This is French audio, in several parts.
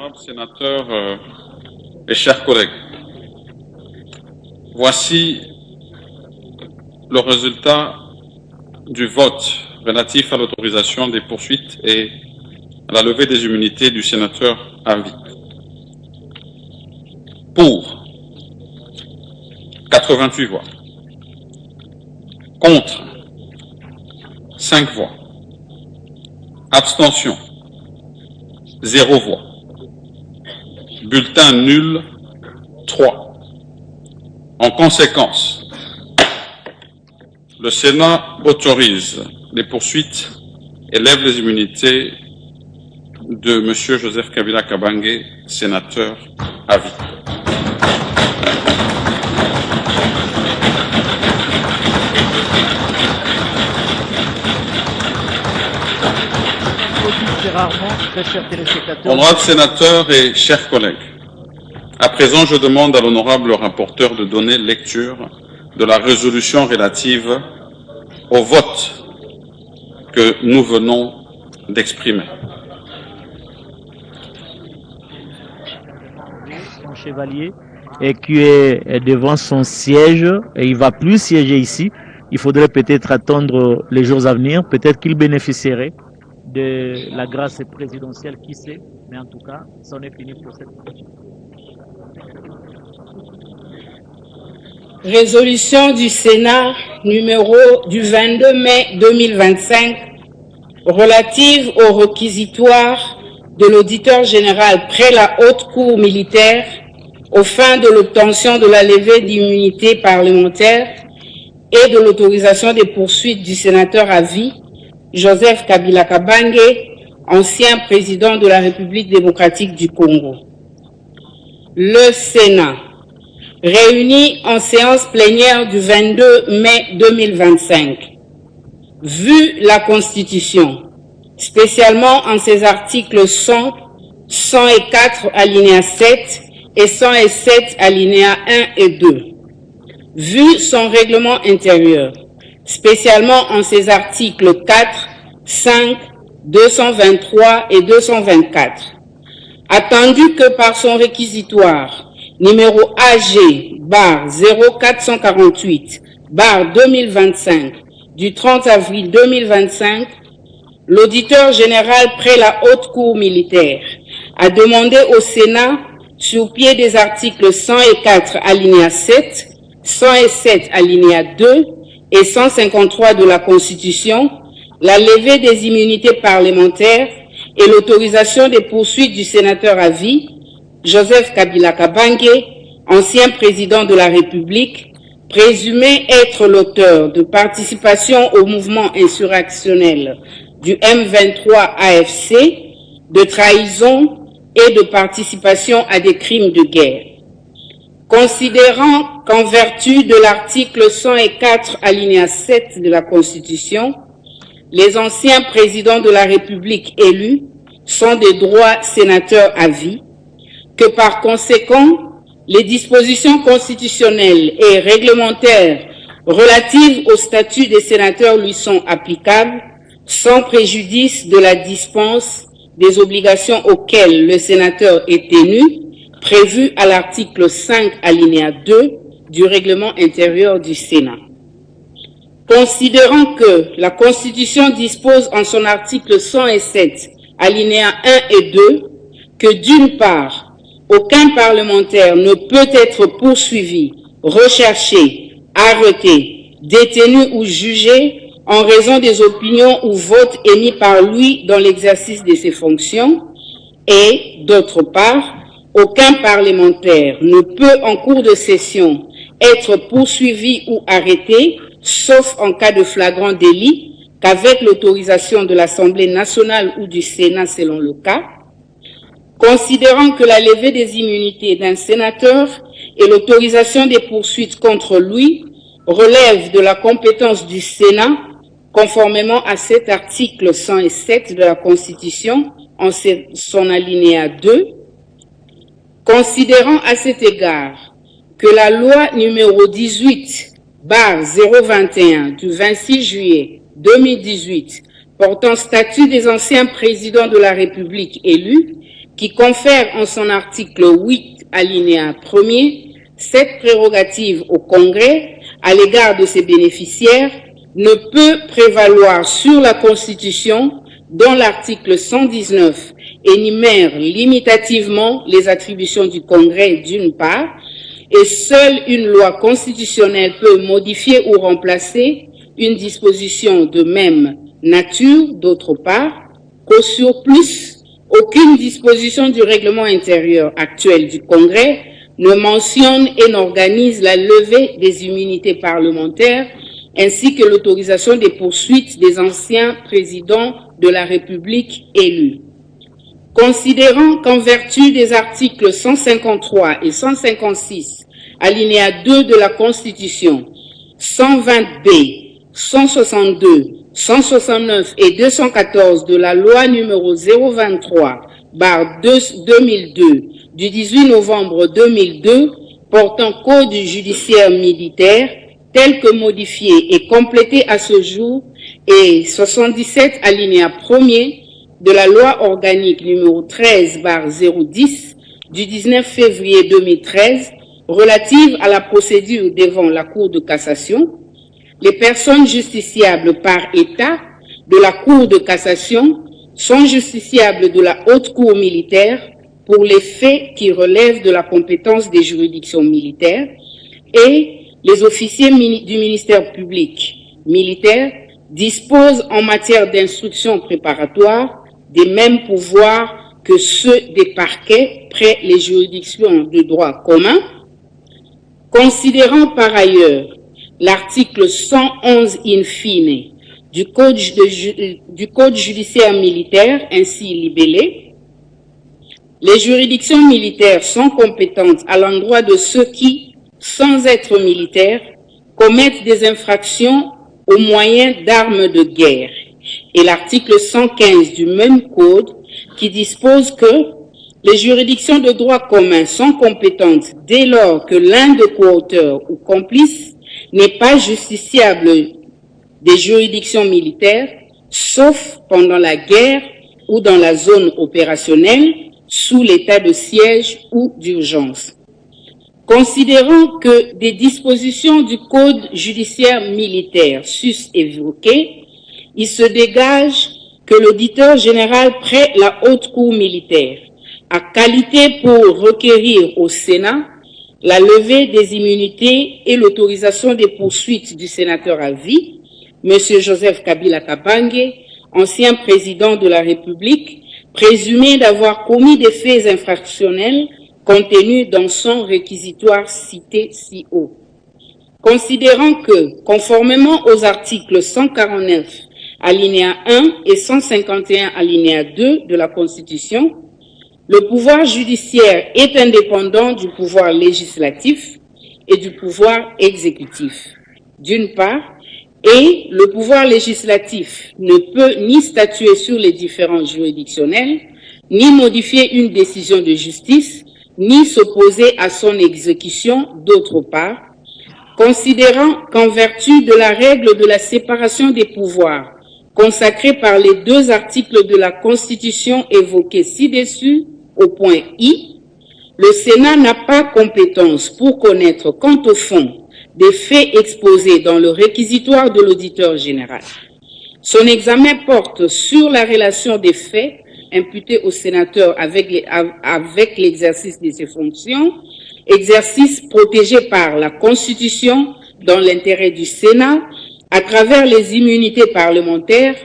Honorables sénateurs et chers collègues, voici le résultat du vote relatif à l'autorisation des poursuites et à la levée des immunités du sénateur Avi. Pour 88 voix. Contre 5 voix. Abstention 0 voix. Bulletin nul 3. En conséquence, le Sénat autorise les poursuites et lève les immunités de M. Joseph Kabila Kabange, sénateur à vie. Honorables sénateurs et chers collègues, à présent je demande à l'honorable rapporteur de donner lecture de la résolution relative au vote que nous venons d'exprimer. Mon chevalier, et qui est devant son siège, et il ne va plus siéger ici. Il faudrait peut-être attendre les jours à venir. Peut-être qu'il bénéficierait de la grâce présidentielle, qui sait. Mais en tout cas, c'en est fini pour cette fois. Résolution du Sénat numéro du 22 mai 2025 relative au réquisitoire de l'auditeur général près la haute cour militaire aux fins de l'obtention de la levée d'immunité parlementaire et de l'autorisation des poursuites du sénateur à vie Joseph Kabila Kabange, ancien président de la République démocratique du Congo. Le Sénat, réuni en séance plénière du 22 mai 2025, vu la Constitution, spécialement en ses articles 100, 104 alinéa 7 et 107 alinéa 1 et 2, vu son règlement intérieur, spécialement en ses articles 4, 5, 223 et 224, attendu que par son réquisitoire numéro AG/0448/2025 du 30 avril 2025, l'auditeur général près la haute cour militaire a demandé au Sénat, sur pied des articles 104 alinéa 7, 107 alinéa 2 et 153 de la Constitution, la levée des immunités parlementaires et l'autorisation des poursuites du sénateur à vie, Joseph Kabila Kabange, ancien président de la République, présumé être l'auteur de participation au mouvement insurrectionnel du M23 AFC, de trahison et de participation à des crimes de guerre. Considérant qu'en vertu de l'article 104 alinéa 7 de la Constitution, les anciens présidents de la République élus sont des droits sénateurs à vie, que par conséquent, les dispositions constitutionnelles et réglementaires relatives au statut des sénateurs lui sont applicables, sans préjudice de la dispense des obligations auxquelles le sénateur est tenu, prévues à l'article 5 alinéa 2 du règlement intérieur du Sénat. Considérant que la Constitution dispose en son article 107 alinéa 1 et 2 que d'une part, aucun parlementaire ne peut être poursuivi, recherché, arrêté, détenu ou jugé en raison des opinions ou votes émis par lui dans l'exercice de ses fonctions, et, d'autre part, aucun parlementaire ne peut, en cours de session, être poursuivi ou arrêté, sauf en cas de flagrant délit, qu'avec l'autorisation de l'Assemblée nationale ou du Sénat selon le cas. Considérant que la levée des immunités d'un sénateur et l'autorisation des poursuites contre lui relèvent de la compétence du Sénat, conformément à cet article 107 de la Constitution, en son alinéa 2, considérant à cet égard que la loi numéro 18/021 du 26 juillet 2018 portant statut des anciens présidents de la République élus qui confère en son article 8, alinéa 1er, cette prérogative au Congrès à l'égard de ses bénéficiaires, ne peut prévaloir sur la Constitution dont l'article 119 énumère limitativement les attributions du Congrès d'une part, et seule une loi constitutionnelle peut modifier ou remplacer une disposition de même nature d'autre part, qu'au surplus, aucune disposition du règlement intérieur actuel du Congrès ne mentionne et n'organise la levée des immunités parlementaires ainsi que l'autorisation des poursuites des anciens présidents de la République élus. Considérant qu'en vertu des articles 153 et 156, alinéa 2 de la Constitution, 120B, 162, 169 et 214 de la loi numéro 023/2002 du 18 novembre 2002 portant code judiciaire militaire tel que modifié et complété à ce jour et 77 alinéa 1er de la loi organique numéro 13/010 du 19 février 2013 relative à la procédure devant la Cour de cassation, les personnes justiciables par État de la Cour de cassation sont justiciables de la Haute Cour militaire pour les faits qui relèvent de la compétence des juridictions militaires et les officiers du ministère public militaire disposent en matière d'instruction préparatoire des mêmes pouvoirs que ceux des parquets près les juridictions de droit commun. Considérant par ailleurs l'article 111 in fine du Code judiciaire militaire ainsi libellé, les juridictions militaires sont compétentes à l'endroit de ceux qui, sans être militaires, commettent des infractions au moyen d'armes de guerre. Et l'article 115 du même code qui dispose que les juridictions de droit commun sont compétentes dès lors que l'un des coauteurs ou complices n'est pas justiciable des juridictions militaires, sauf pendant la guerre ou dans la zone opérationnelle, sous l'état de siège ou d'urgence. Considérant que des dispositions du Code judiciaire militaire sus-évoquées, il se dégage que l'auditeur général près la Haute Cour militaire a qualité pour requérir au Sénat la levée des immunités et l'autorisation des poursuites du sénateur à vie, M. Joseph Kabila Kabange, ancien président de la République, présumé d'avoir commis des faits infractionnels contenus dans son réquisitoire cité ci haut. Considérant que, conformément aux articles 149 alinéa 1 et 151 alinéa 2 de la Constitution, le pouvoir judiciaire est indépendant du pouvoir législatif et du pouvoir exécutif, d'une part, et le pouvoir législatif ne peut ni statuer sur les différends juridictionnels, ni modifier une décision de justice, ni s'opposer à son exécution, d'autre part, considérant qu'en vertu de la règle de la séparation des pouvoirs consacrée par les deux articles de la Constitution évoqués ci-dessus au point I, le Sénat n'a pas compétence pour connaître quant au fond des faits exposés dans le réquisitoire de l'auditeur général. Son examen porte sur la relation des faits imputés au sénateur avec l'exercice de ses fonctions, exercice protégé par la Constitution dans l'intérêt du Sénat à travers les immunités parlementaires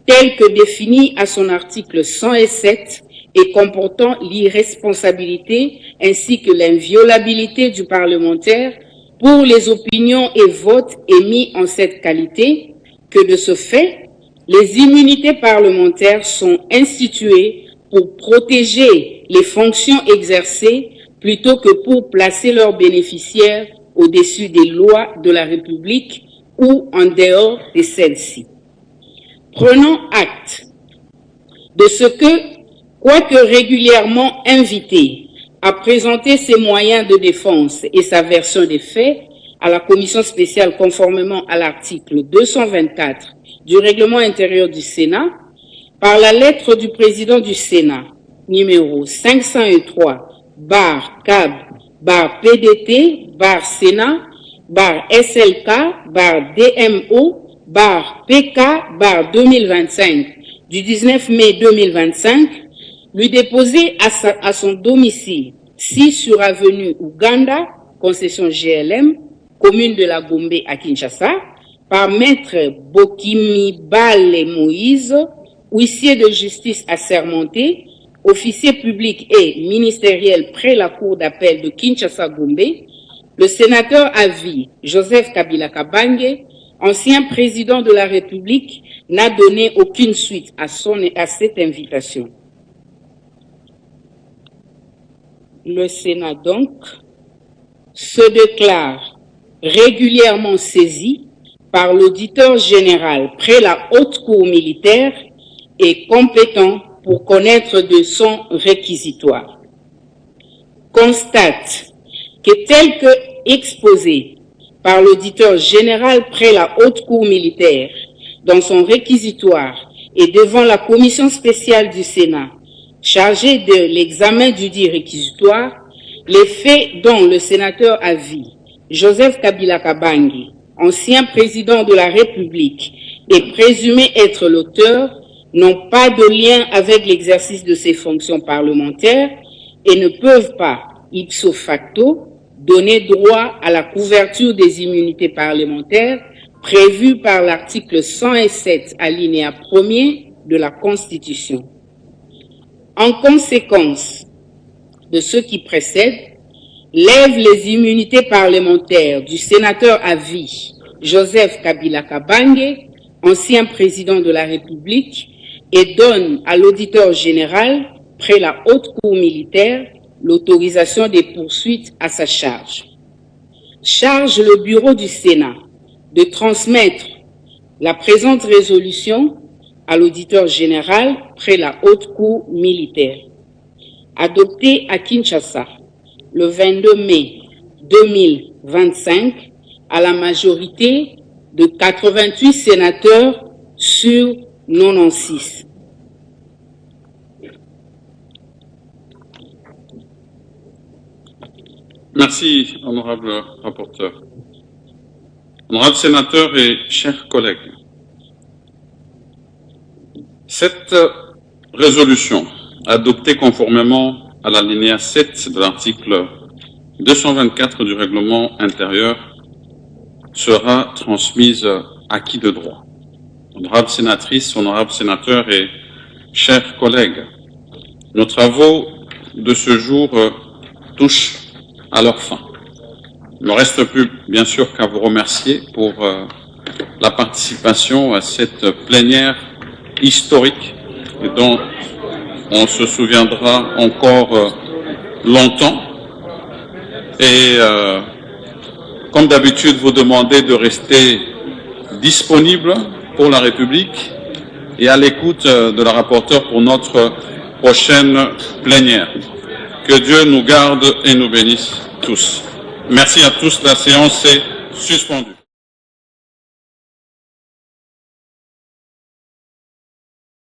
telles que définies à son article 107 et comportant l'irresponsabilité ainsi que l'inviolabilité du parlementaire pour les opinions et votes émis en cette qualité, que de ce fait, les immunités parlementaires sont instituées pour protéger les fonctions exercées plutôt que pour placer leurs bénéficiaires au-dessus des lois de la République ou en dehors de celles-ci. Prenons acte de ce que, quoique régulièrement invité à présenter ses moyens de défense et sa version des faits à la commission spéciale conformément à l'article 224 du règlement intérieur du Sénat, par la lettre du président du Sénat, numéro 503/CAB/PDT/SLK/DMO/PK/2025 du 19 mai 2025, lui déposé à son domicile 6 sur avenue Ouganda, concession GLM, commune de la Gombe à Kinshasa, par maître Bokimibale Moïse, huissier de justice assermenté, officier public et ministériel près la cour d'appel de Kinshasa-Gombe, le sénateur à vie Joseph Kabila Kabange, ancien président de la République, n'a donné aucune suite à cette invitation. Le Sénat donc se déclare régulièrement saisi par l'auditeur général près la haute cour militaire et compétent pour connaître de son réquisitoire. Constate que tel que exposé par l'auditeur général près la haute cour militaire dans son réquisitoire et devant la commission spéciale du Sénat chargée de l'examen du dit réquisitoire, les faits dont le sénateur à vie Joseph Kabila Kabange, ancien président de la République, est présumé être l'auteur, n'ont pas de lien avec l'exercice de ses fonctions parlementaires et ne peuvent pas, ipso facto, donner droit à la couverture des immunités parlementaires prévues par l'article 107 alinéa 1er de la Constitution. En conséquence de ce qui précède, lève les immunités parlementaires du sénateur à vie Joseph Kabila Kabange, ancien président de la République, et donne à l'auditeur général, près la haute cour militaire, l'autorisation des poursuites à sa charge. Charge le bureau du Sénat de transmettre la présente résolution à l'auditeur général près la haute cour militaire. Adoptée à Kinshasa le 22 mai 2025 à la majorité de 88 sénateurs sur 96. Merci, honorable rapporteur. Honorables sénateurs et chers collègues, cette résolution, adoptée conformément à l'alinéa 7 de l'article 224 du règlement intérieur, sera transmise à qui de droit. Honorables sénatrices, honorables sénateurs et chers collègues, nos travaux de ce jour touchent à leur fin. Il ne me reste plus, bien sûr, qu'à vous remercier pour la participation à cette plénière historique et dont on se souviendra encore longtemps. Et comme d'habitude, vous demandez de rester disponible pour la République et à l'écoute de la rapporteure pour notre prochaine plénière. Que Dieu nous garde et nous bénisse tous. Merci à tous. La séance est suspendue.